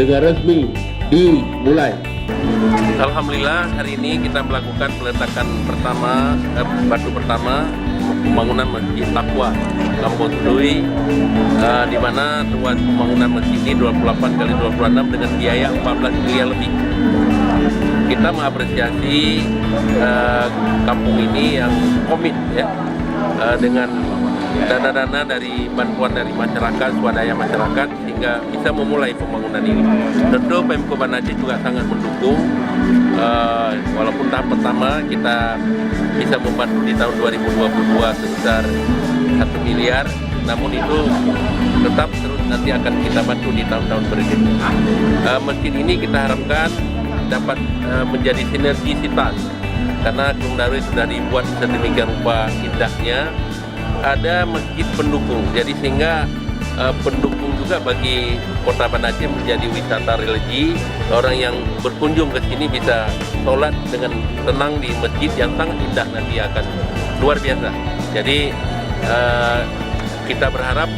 dengan resmi dimulai. Alhamdulillah hari ini kita melakukan peletakan batu pertama pembangunan Masjid Taqwa Kampung Tului, di mana luas pembangunan masjid ini 28 kali 26 dengan biaya 14 miliar lebih. Kita mengapresiasi kampung ini yang komit ya, dengan dana-dana dari bantuan dari masyarakat, swadaya masyarakat, sehingga bisa memulai pembangunan ini. Tentu Pemko Banda Aceh juga sangat mendukung, walaupun tahap pertama kita bisa membantu di tahun 2022 sebesar 1 miliar, namun itu tetap terus nanti akan kita bantu di tahun-tahun berikutnya. Masjid ini kita harapkan dapat menjadi sinergisitas, karena Gunung Darwis sudah dibuat sedemikian rupa indahnya. Ada masjid pendukung, jadi sehingga pendukung juga bagi Kota Banda Aceh menjadi wisata religi. Orang yang berkunjung ke sini bisa sholat dengan tenang di masjid yang sangat indah, nanti akan luar biasa. Jadi kita berharap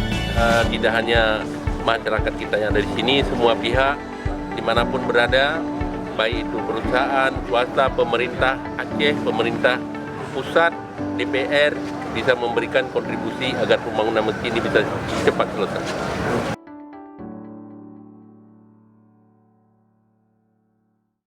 tidak hanya masyarakat kita yang ada di sini, semua pihak dimanapun berada, baik itu perusahaan, swasta, pemerintah Aceh, pemerintah pusat, DPR, bisa memberikan kontribusi agar pembangunan masjid ini bisa cepat selesai.